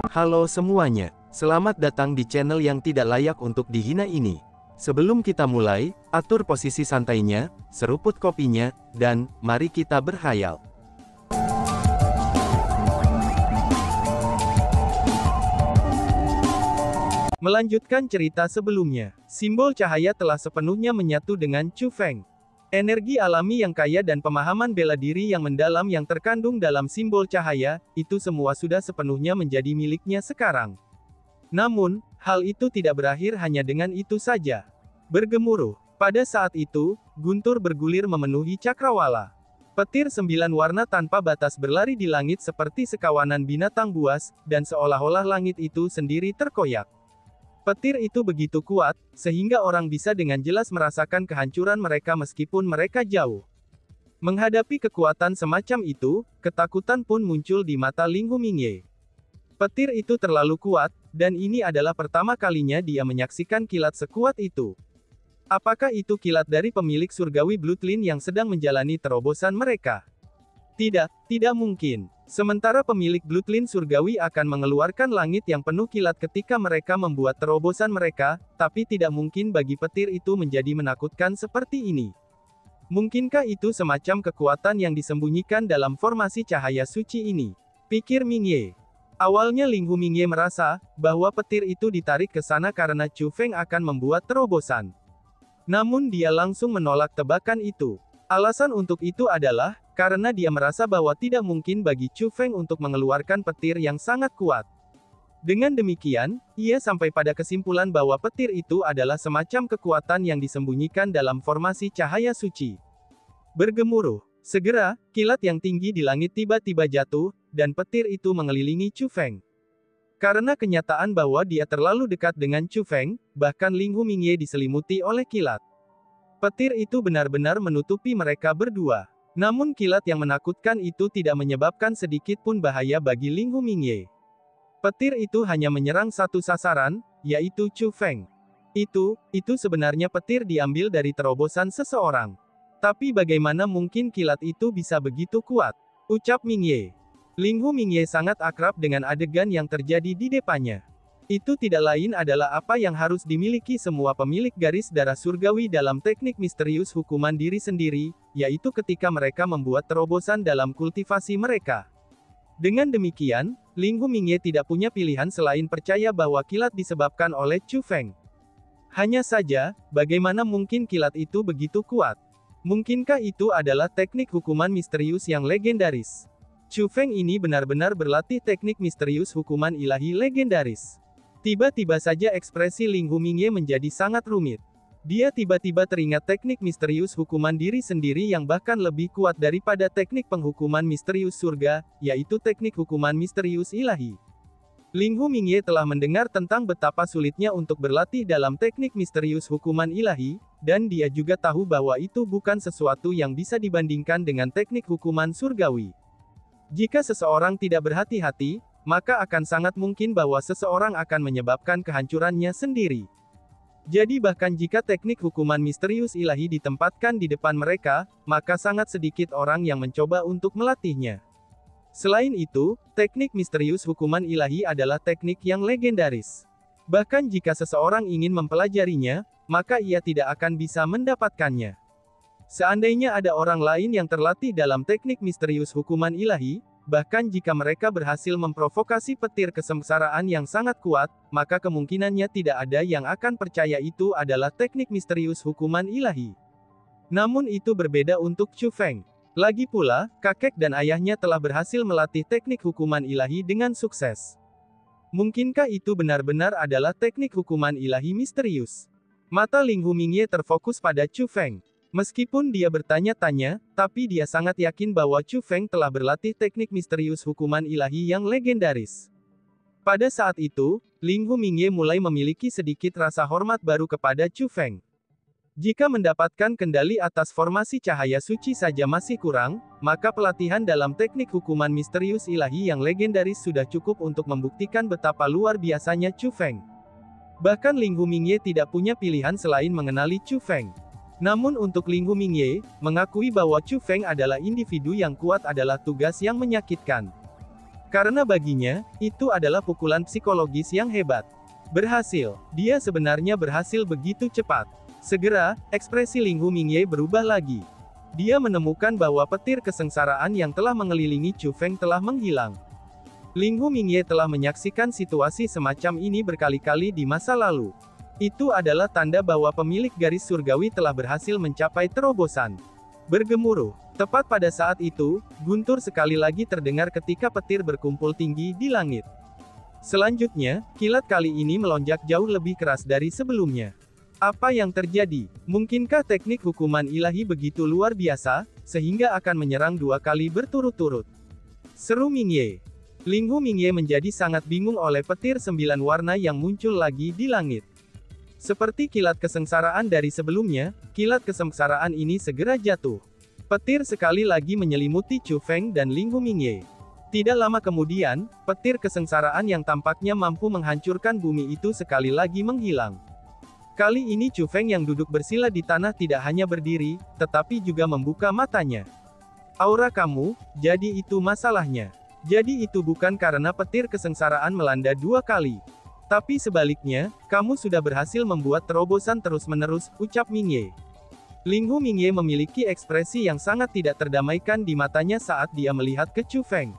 Halo semuanya, selamat datang di channel yang tidak layak untuk dihina ini. Sebelum kita mulai, atur posisi santainya, seruput kopinya, dan mari kita berkhayal. Melanjutkan cerita sebelumnya, simbol cahaya telah sepenuhnya menyatu dengan Chu Feng. Energi alami yang kaya dan pemahaman bela diri yang mendalam yang terkandung dalam simbol cahaya, itu semua sudah sepenuhnya menjadi miliknya sekarang. Namun, hal itu tidak berakhir hanya dengan itu saja. Bergemuruh. Pada saat itu, guntur bergulir memenuhi cakrawala. Petir 9 warna tanpa batas berlari di langit seperti sekawanan binatang buas, dan seolah-olah langit itu sendiri terkoyak. Petir itu begitu kuat, sehingga orang bisa dengan jelas merasakan kehancuran mereka meskipun mereka jauh. Menghadapi kekuatan semacam itu, ketakutan pun muncul di mata Ling Humingye. Petir itu terlalu kuat, dan ini adalah pertama kalinya dia menyaksikan kilat sekuat itu. Apakah itu kilat dari pemilik surgawi Bloodline yang sedang menjalani terobosan mereka? Tidak, tidak mungkin. Sementara pemilik Bloodline surgawi akan mengeluarkan langit yang penuh kilat ketika mereka membuat terobosan mereka, tapi tidak mungkin bagi petir itu menjadi menakutkan seperti ini. Mungkinkah itu semacam kekuatan yang disembunyikan dalam formasi cahaya suci ini? Pikir Mingye. Awalnya Ling Humingye merasa bahwa petir itu ditarik ke sana karena Chu Feng akan membuat terobosan. Namun dia langsung menolak tebakan itu. Alasan untuk itu adalah karena dia merasa bahwa tidak mungkin bagi Chu Feng untuk mengeluarkan petir yang sangat kuat. Dengan demikian, ia sampai pada kesimpulan bahwa petir itu adalah semacam kekuatan yang disembunyikan dalam formasi cahaya suci. Bergemuruh. Segera, kilat yang tinggi di langit tiba-tiba jatuh, dan petir itu mengelilingi Chu Feng. Karena kenyataan bahwa dia terlalu dekat dengan Chu Feng, bahkan Ling Humingye diselimuti oleh kilat. Petir itu benar-benar menutupi mereka berdua. Namun kilat yang menakutkan itu tidak menyebabkan sedikit pun bahaya bagi Ling Humingye. Petir itu hanya menyerang satu sasaran, yaitu Chu Feng. Itu sebenarnya petir diambil dari terobosan seseorang. Tapi bagaimana mungkin kilat itu bisa begitu kuat? Ucap Mingye. Ling Humingye sangat akrab dengan adegan yang terjadi di depannya. Itu tidak lain adalah apa yang harus dimiliki semua pemilik garis darah surgawi dalam teknik misterius hukuman diri sendiri, yaitu ketika mereka membuat terobosan dalam kultivasi mereka. Dengan demikian, Ling Humingye tidak punya pilihan selain percaya bahwa kilat disebabkan oleh Chu Feng. Hanya saja, bagaimana mungkin kilat itu begitu kuat? Mungkinkah itu adalah teknik hukuman misterius yang legendaris? Chu Feng ini benar-benar berlatih teknik misterius hukuman ilahi legendaris. Tiba-tiba saja ekspresi Ling Humingye menjadi sangat rumit. Dia tiba-tiba teringat teknik misterius hukuman diri sendiri yang bahkan lebih kuat daripada teknik penghukuman misterius surga, yaitu teknik hukuman misterius ilahi. Ling Humingye telah mendengar tentang betapa sulitnya untuk berlatih dalam teknik misterius hukuman ilahi, dan dia juga tahu bahwa itu bukan sesuatu yang bisa dibandingkan dengan teknik hukuman surgawi. Jika seseorang tidak berhati-hati, maka akan sangat mungkin bahwa seseorang akan menyebabkan kehancurannya sendiri. Jadi bahkan jika teknik hukuman misterius ilahi ditempatkan di depan mereka, maka sangat sedikit orang yang mencoba untuk melatihnya. Selain itu, teknik misterius hukuman ilahi adalah teknik yang legendaris. Bahkan jika seseorang ingin mempelajarinya, maka ia tidak akan bisa mendapatkannya. Seandainya ada orang lain yang terlatih dalam teknik misterius hukuman ilahi, bahkan jika mereka berhasil memprovokasi petir kesengsaraan yang sangat kuat, maka kemungkinannya tidak ada yang akan percaya itu adalah teknik misterius hukuman ilahi. Namun itu berbeda untuk Chu Feng. Lagi pula, kakek dan ayahnya telah berhasil melatih teknik hukuman ilahi dengan sukses. Mungkinkah itu benar-benar adalah teknik hukuman ilahi misterius? Mata Ling Humingye terfokus pada Chu Feng. Meskipun dia bertanya-tanya, tapi dia sangat yakin bahwa Chu Feng telah berlatih teknik misterius hukuman ilahi yang legendaris. Pada saat itu, Ling Humingye mulai memiliki sedikit rasa hormat baru kepada Chu Feng. Jika mendapatkan kendali atas formasi cahaya suci saja masih kurang, maka pelatihan dalam teknik hukuman misterius ilahi yang legendaris sudah cukup untuk membuktikan betapa luar biasanya Chu Feng. Bahkan Ling Humingye tidak punya pilihan selain mengenali Chu Feng. Namun untuk Ling Humingye, mengakui bahwa Chu Feng adalah individu yang kuat adalah tugas yang menyakitkan. Karena baginya, itu adalah pukulan psikologis yang hebat. Berhasil. Dia sebenarnya berhasil begitu cepat. Segera, ekspresi Ling Hu Mingye berubah lagi. Dia menemukan bahwa petir kesengsaraan yang telah mengelilingi Chu Feng telah menghilang. Ling Hu Mingye telah menyaksikan situasi semacam ini berkali-kali di masa lalu. Itu adalah tanda bahwa pemilik garis surgawi telah berhasil mencapai terobosan. Bergemuruh. Tepat pada saat itu, guntur sekali lagi terdengar ketika petir berkumpul tinggi di langit. Selanjutnya, kilat kali ini melonjak jauh lebih keras dari sebelumnya. Apa yang terjadi? Mungkinkah teknik hukuman ilahi begitu luar biasa, sehingga akan menyerang 2 kali berturut-turut? Seru Mingye. Ling Hu Mingye menjadi sangat bingung oleh petir 9 warna yang muncul lagi di langit. Seperti kilat kesengsaraan dari sebelumnya, kilat kesengsaraan ini segera jatuh. Petir sekali lagi menyelimuti Chu Feng dan Ling Hu Mingye. Tidak lama kemudian, petir kesengsaraan yang tampaknya mampu menghancurkan bumi itu sekali lagi menghilang. Kali ini Chu Feng yang duduk bersila di tanah tidak hanya berdiri, tetapi juga membuka matanya. Aura kamu, jadi itu masalahnya. Jadi itu bukan karena petir kesengsaraan melanda 2 kali. Tapi sebaliknya, kamu sudah berhasil membuat terobosan terus-menerus, ucap Mingye. Ling Hu Mingye memiliki ekspresi yang sangat tidak terdamaikan di matanya saat dia melihat ke Chu Feng.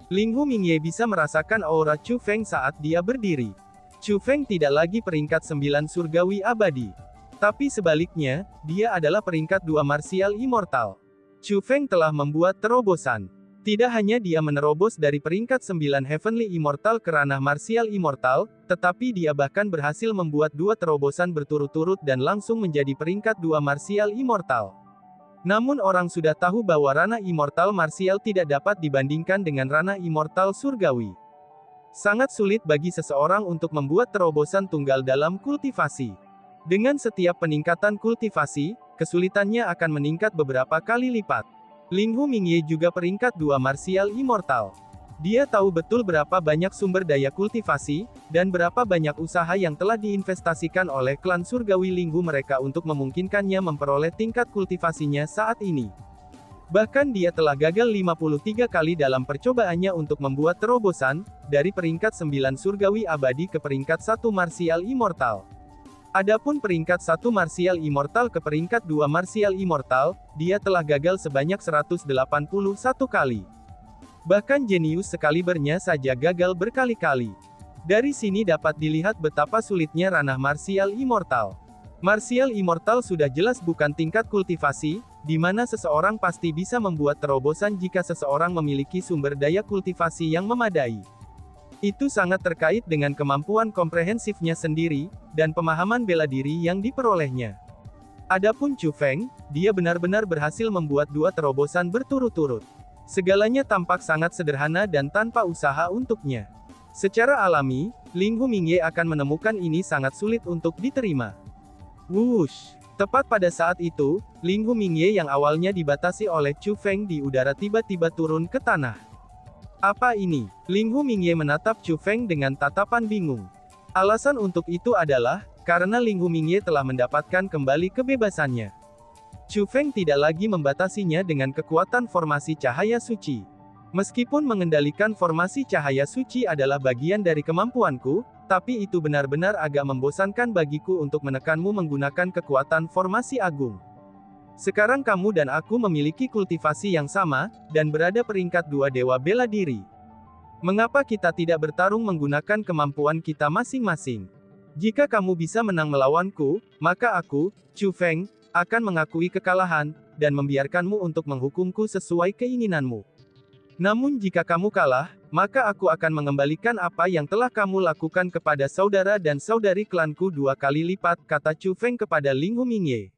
Ling Hu Mingye bisa merasakan aura Chu Feng saat dia berdiri. Chu Feng tidak lagi peringkat 9 surgawi abadi. Tapi sebaliknya, dia adalah peringkat 2 martial immortal. Chu Feng telah membuat terobosan. Tidak hanya dia menerobos dari peringkat 9 heavenly immortal ke ranah martial immortal, tetapi dia bahkan berhasil membuat 2 terobosan berturut-turut dan langsung menjadi peringkat 2 martial immortal. Namun orang sudah tahu bahwa ranah immortal martial tidak dapat dibandingkan dengan ranah immortal surgawi. Sangat sulit bagi seseorang untuk membuat terobosan tunggal dalam kultivasi. Dengan setiap peningkatan kultivasi, kesulitannya akan meningkat beberapa kali lipat. Ling Hu Mingye juga peringkat 2 martial immortal. Dia tahu betul berapa banyak sumber daya kultivasi, dan berapa banyak usaha yang telah diinvestasikan oleh klan surgawi Ling Hu mereka untuk memungkinkannya memperoleh tingkat kultivasinya saat ini. Bahkan dia telah gagal 53 kali dalam percobaannya untuk membuat terobosan, dari peringkat 9 surgawi abadi ke peringkat 1 martial immortal. Adapun peringkat 1 martial immortal ke peringkat 2 martial immortal, dia telah gagal sebanyak 181 kali. Bahkan jenius sekalibernya saja gagal berkali-kali. Dari sini dapat dilihat betapa sulitnya ranah martial immortal. Martial immortal sudah jelas bukan tingkat kultivasi, di mana seseorang pasti bisa membuat terobosan jika seseorang memiliki sumber daya kultivasi yang memadai. Itu sangat terkait dengan kemampuan komprehensifnya sendiri, dan pemahaman bela diri yang diperolehnya. Adapun Chu Feng, dia benar-benar berhasil membuat 2 terobosan berturut-turut. Segalanya tampak sangat sederhana dan tanpa usaha untuknya. Secara alami, Ling Hu Mingye akan menemukan ini sangat sulit untuk diterima. Wush! Tepat pada saat itu, Ling Hu Mingye yang awalnya dibatasi oleh Chu Feng di udara tiba-tiba turun ke tanah. Apa ini? Ling Hu Mingye menatap Chu Feng dengan tatapan bingung. Alasan untuk itu adalah, karena Ling Hu Mingye telah mendapatkan kembali kebebasannya. Chu Feng tidak lagi membatasinya dengan kekuatan formasi cahaya suci. Meskipun mengendalikan formasi cahaya suci adalah bagian dari kemampuanku, tapi itu benar-benar agak membosankan bagiku untuk menekanmu menggunakan kekuatan formasi agung. Sekarang kamu dan aku memiliki kultivasi yang sama, dan berada peringkat 2 dewa bela diri. Mengapa kita tidak bertarung menggunakan kemampuan kita masing-masing? Jika kamu bisa menang melawanku, maka aku, Chu Feng, akan mengakui kekalahan, dan membiarkanmu untuk menghukumku sesuai keinginanmu. Namun jika kamu kalah, maka aku akan mengembalikan apa yang telah kamu lakukan kepada saudara dan saudari klanku 2 kali lipat, kata Chu Feng kepada Ling Hu Mingye.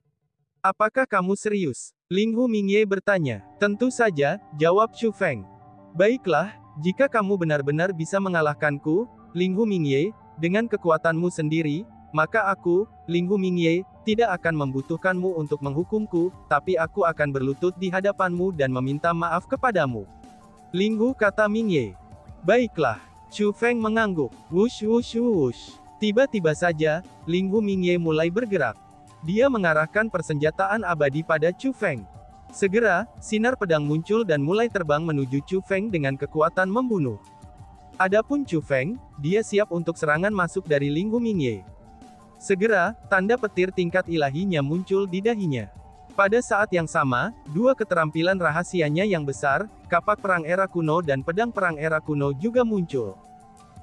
Apakah kamu serius? Ling Hu Mingye bertanya. Tentu saja, jawab Chu Feng. Baiklah, jika kamu benar-benar bisa mengalahkanku, Ling Hu Mingye, dengan kekuatanmu sendiri, maka aku, Ling Hu Mingye, tidak akan membutuhkanmu untuk menghukumku, tapi aku akan berlutut di hadapanmu dan meminta maaf kepadamu. Ling Hu, kata Mingye. Baiklah. Chu Feng mengangguk. Wush wush wush. Tiba-tiba saja, Ling Hu Mingye mulai bergerak. Dia mengarahkan persenjataan abadi pada Chu Feng. Segera, sinar pedang muncul dan mulai terbang menuju Chu Feng dengan kekuatan membunuh. Adapun Chu Feng, dia siap untuk serangan masuk dari Linghu Mingye. Segera, tanda petir tingkat ilahinya muncul di dahinya. Pada saat yang sama, dua keterampilan rahasianya yang besar, kapak perang era kuno dan pedang perang era kuno juga muncul.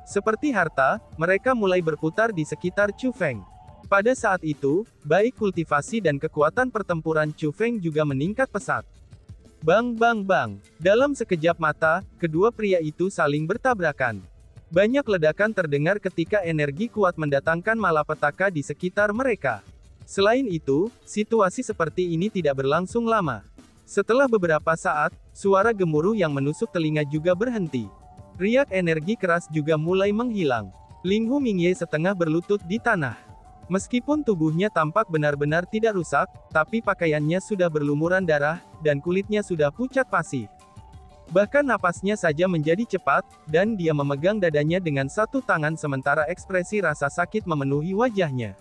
Seperti harta, mereka mulai berputar di sekitar Chu Feng. Pada saat itu, baik kultivasi dan kekuatan pertempuran Chu Feng juga meningkat pesat. Bang bang bang. Dalam sekejap mata, kedua pria itu saling bertabrakan. Banyak ledakan terdengar ketika energi kuat mendatangkan malapetaka di sekitar mereka. Selain itu, situasi seperti ini tidak berlangsung lama. Setelah beberapa saat, suara gemuruh yang menusuk telinga juga berhenti. Riak energi keras juga mulai menghilang. Linghu Mingye setengah berlutut di tanah. Meskipun tubuhnya tampak benar-benar tidak rusak, tapi pakaiannya sudah berlumuran darah, dan kulitnya sudah pucat pasi. Bahkan napasnya saja menjadi cepat, dan dia memegang dadanya dengan satu tangan sementara ekspresi rasa sakit memenuhi wajahnya.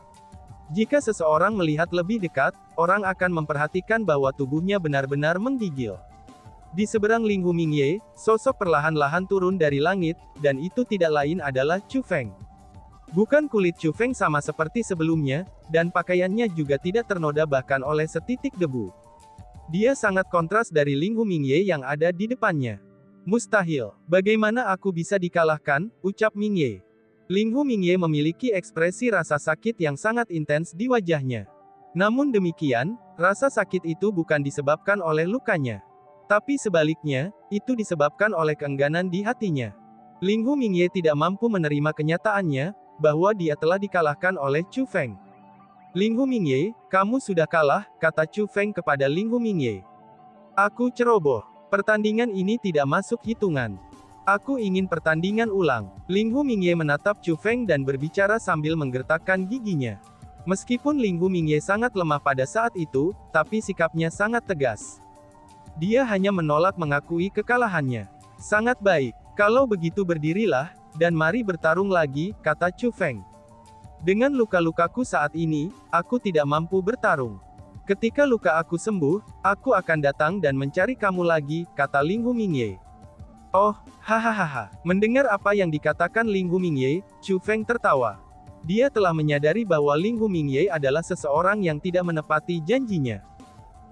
Jika seseorang melihat lebih dekat, orang akan memperhatikan bahwa tubuhnya benar-benar menggigil. Di seberang Linghu Mingye, sosok perlahan-lahan turun dari langit, dan itu tidak lain adalah Chu Feng. Bukan kulit Chu Feng sama seperti sebelumnya, dan pakaiannya juga tidak ternoda bahkan oleh setitik debu. Dia sangat kontras dari Linghu Mingye yang ada di depannya. Mustahil. Bagaimana aku bisa dikalahkan, ucap Mingye. Linghu Mingye memiliki ekspresi rasa sakit yang sangat intens di wajahnya. Namun demikian, rasa sakit itu bukan disebabkan oleh lukanya. Tapi sebaliknya, itu disebabkan oleh keengganan di hatinya. Linghu Mingye tidak mampu menerima kenyataannya, bahwa dia telah dikalahkan oleh Chu Feng. Linghu Mingye, kamu sudah kalah, kata Chu Feng kepada Linghu Mingye. Aku ceroboh. Pertandingan ini tidak masuk hitungan. Aku ingin pertandingan ulang. Linghu Mingye menatap Chu Feng dan berbicara sambil menggertakkan giginya. Meskipun Linghu Mingye sangat lemah pada saat itu, tapi sikapnya sangat tegas. Dia hanya menolak mengakui kekalahannya. Sangat baik. Kalau begitu berdirilah, dan mari bertarung lagi, kata Chu Feng. Dengan luka-lukaku saat ini, aku tidak mampu bertarung. Ketika luka aku sembuh, aku akan datang dan mencari kamu lagi, kata Linghu Mingye. Oh, hahaha. Mendengar apa yang dikatakan Linghu Mingye, Chu Feng tertawa. Dia telah menyadari bahwa Linghu Mingye adalah seseorang yang tidak menepati janjinya.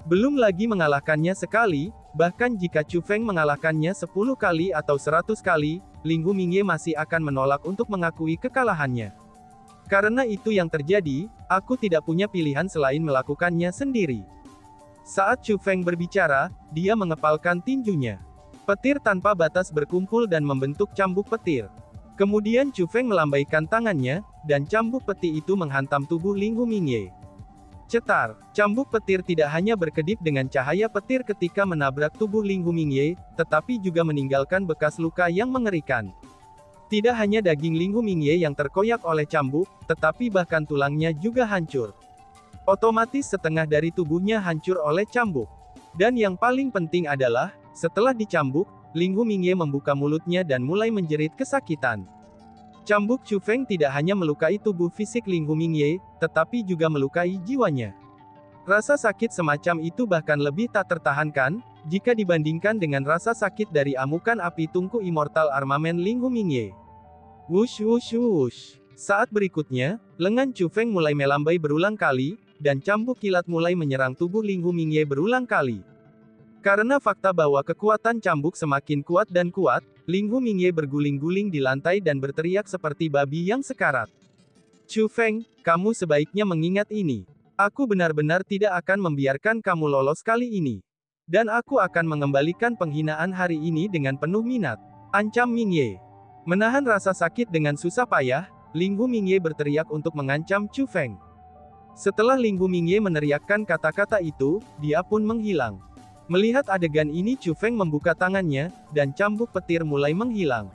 Belum lagi mengalahkannya sekali, bahkan jika Chu Feng mengalahkannya 10 kali atau 100 kali, Linghu Mingye masih akan menolak untuk mengakui kekalahannya. Karena itu yang terjadi, aku tidak punya pilihan selain melakukannya sendiri. Saat Chu Feng berbicara, dia mengepalkan tinjunya. Petir tanpa batas berkumpul dan membentuk cambuk petir. Kemudian Chu Feng melambaikan tangannya, dan cambuk peti itu menghantam tubuh Linghu Mingye. Cetar, cambuk petir tidak hanya berkedip dengan cahaya petir ketika menabrak tubuh Linghu Mingye, tetapi juga meninggalkan bekas luka yang mengerikan. Tidak hanya daging Linghu Mingye yang terkoyak oleh cambuk, tetapi bahkan tulangnya juga hancur. Otomatis setengah dari tubuhnya hancur oleh cambuk. Dan yang paling penting adalah, setelah dicambuk, Linghu Mingye membuka mulutnya dan mulai menjerit kesakitan. Cambuk Chu Feng tidak hanya melukai tubuh fisik Linghu Mingye, tetapi juga melukai jiwanya. Rasa sakit semacam itu bahkan lebih tak tertahankan, jika dibandingkan dengan rasa sakit dari amukan api tungku immortal armamen Linghu Mingye. Wush wush wush. Saat berikutnya, lengan Chu Feng mulai melambai berulang kali, dan cambuk kilat mulai menyerang tubuh Linghu Mingye berulang kali. Karena fakta bahwa kekuatan cambuk semakin kuat dan kuat, Linghu Mingye berguling-guling di lantai dan berteriak seperti babi yang sekarat. Chu Feng, kamu sebaiknya mengingat ini. Aku benar-benar tidak akan membiarkan kamu lolos kali ini. Dan aku akan mengembalikan penghinaan hari ini dengan penuh minat. Ancam Mingye. Menahan rasa sakit dengan susah payah, Linghu Mingye berteriak untuk mengancam Chu Feng. Setelah Linghu Mingye meneriakkan kata-kata itu, dia pun menghilang. Melihat adegan ini Chu Feng membuka tangannya, dan cambuk petir mulai menghilang.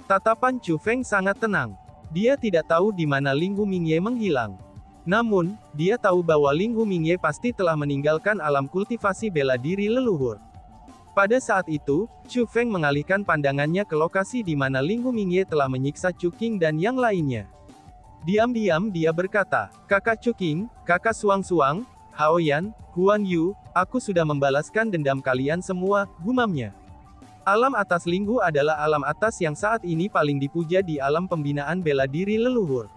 Tatapan Chu Feng sangat tenang. Dia tidak tahu di mana Linghu Mingye menghilang. Namun, dia tahu bahwa Linghu Mingye pasti telah meninggalkan alam kultivasi bela diri leluhur. Pada saat itu, Chu Feng mengalihkan pandangannya ke lokasi di mana Linghu Mingye telah menyiksa Chu Qing dan yang lainnya. Diam-diam dia berkata, Kakak Chu Qing, Kakak Suang Suang, Hao Yan, Huan Yu, Aku sudah membalaskan dendam kalian semua, gumamnya. Alam atas Linggu adalah alam atas yang saat ini paling dipuja di alam pembinaan bela diri leluhur.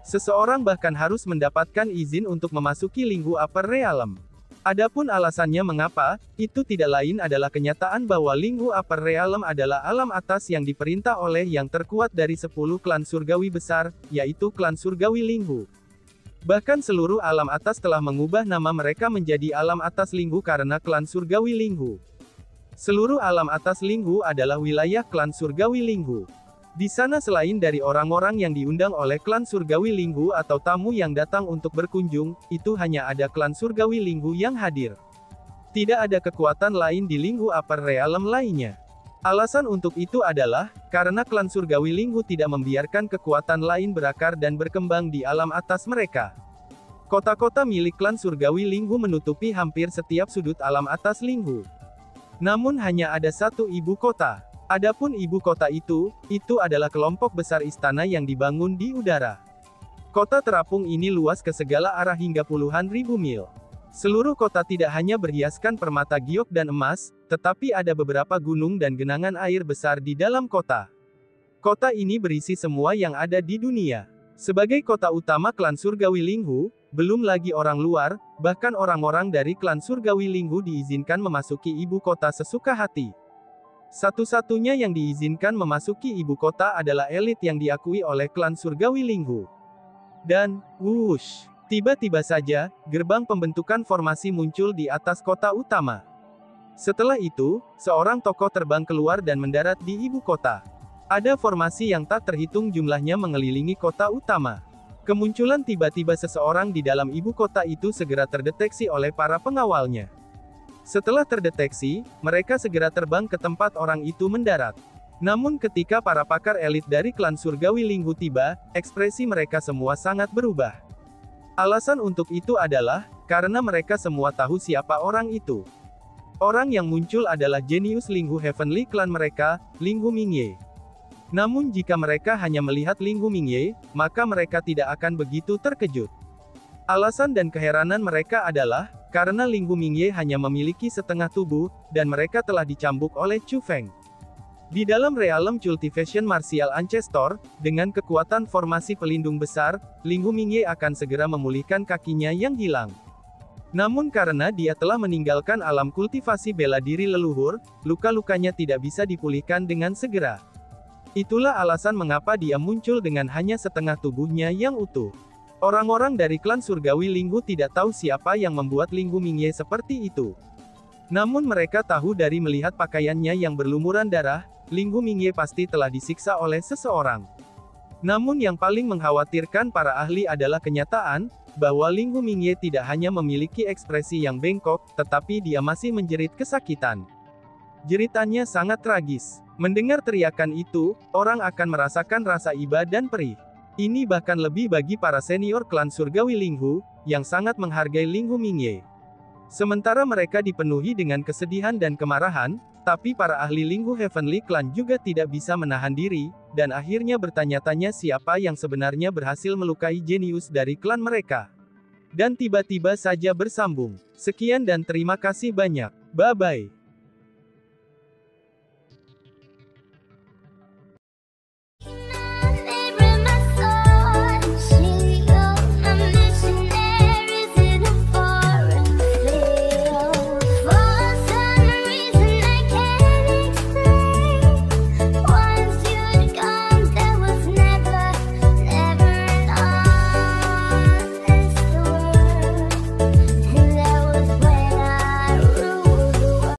Seseorang bahkan harus mendapatkan izin untuk memasuki Linggu Upper Realm. Adapun alasannya mengapa, itu tidak lain adalah kenyataan bahwa Linggu Upper Realm adalah alam atas yang diperintah oleh yang terkuat dari 10 klan surgawi besar, yaitu klan surgawi Linggu. Bahkan seluruh alam atas telah mengubah nama mereka menjadi alam atas Linggu karena klan surgawi Linggu. Seluruh alam atas Linggu adalah wilayah klan surgawi Linggu. Di sana selain dari orang-orang yang diundang oleh klan surgawi Linggu atau tamu yang datang untuk berkunjung, itu hanya ada klan surgawi Linggu yang hadir. Tidak ada kekuatan lain di Linggu Upper Realm lainnya. Alasan untuk itu adalah, karena klan surgawi Linggu tidak membiarkan kekuatan lain berakar dan berkembang di alam atas mereka. Kota-kota milik klan surgawi Linggu menutupi hampir setiap sudut alam atas Linggu. Namun hanya ada satu ibu kota. Adapun ibu kota itu adalah kelompok besar istana yang dibangun di udara. Kota terapung ini luas ke segala arah hingga puluhan ribu mil. Seluruh kota tidak hanya berhiaskan permata giok dan emas, tetapi ada beberapa gunung dan genangan air besar di dalam kota. Kota ini berisi semua yang ada di dunia. Sebagai kota utama klan surgawi Linggu, belum lagi orang luar, bahkan orang-orang dari klan surgawi Linggu diizinkan memasuki ibu kota sesuka hati. Satu-satunya yang diizinkan memasuki ibu kota adalah elit yang diakui oleh klan surgawi Linggu. Dan, wush! Tiba-tiba saja, gerbang pembentukan formasi muncul di atas kota utama. Setelah itu, seorang tokoh terbang keluar dan mendarat di ibu kota. Ada formasi yang tak terhitung jumlahnya mengelilingi kota utama. Kemunculan tiba-tiba seseorang di dalam ibu kota itu segera terdeteksi oleh para pengawalnya. Setelah terdeteksi, mereka segera terbang ke tempat orang itu mendarat. Namun ketika para pakar elit dari klan surgawi Linggu tiba, ekspresi mereka semua sangat berubah. Alasan untuk itu adalah, karena mereka semua tahu siapa orang itu. Orang yang muncul adalah jenius Linggu Heavenly Clan mereka, Linggu Mingye. Namun jika mereka hanya melihat Linggu Mingye, maka mereka tidak akan begitu terkejut. Alasan dan keheranan mereka adalah, karena Linggu Mingye hanya memiliki setengah tubuh, dan mereka telah dicambuk oleh Chu Feng. Di dalam realm Cultivation Martial Ancestor, dengan kekuatan formasi pelindung besar, Linggu Mingye akan segera memulihkan kakinya yang hilang. Namun karena dia telah meninggalkan alam kultivasi bela diri leluhur, luka-lukanya tidak bisa dipulihkan dengan segera. Itulah alasan mengapa dia muncul dengan hanya setengah tubuhnya yang utuh. Orang-orang dari klan surgawi Linggu tidak tahu siapa yang membuat Linggu Mingye seperti itu. Namun mereka tahu dari melihat pakaiannya yang berlumuran darah, Linggu Mingye pasti telah disiksa oleh seseorang. Namun yang paling mengkhawatirkan para ahli adalah kenyataan, bahwa Linggu Mingye tidak hanya memiliki ekspresi yang bengkok, tetapi dia masih menjerit kesakitan. Jeritannya sangat tragis. Mendengar teriakan itu, orang akan merasakan rasa iba dan perih. Ini bahkan lebih bagi para senior klan surgawi Linggu, yang sangat menghargai Linggu Mingye. Sementara mereka dipenuhi dengan kesedihan dan kemarahan, tapi para ahli Linggu Heavenly Clan juga tidak bisa menahan diri, dan akhirnya bertanya-tanya siapa yang sebenarnya berhasil melukai jenius dari klan mereka. Dan tiba-tiba saja bersambung. Sekian dan terima kasih banyak. Bye-bye.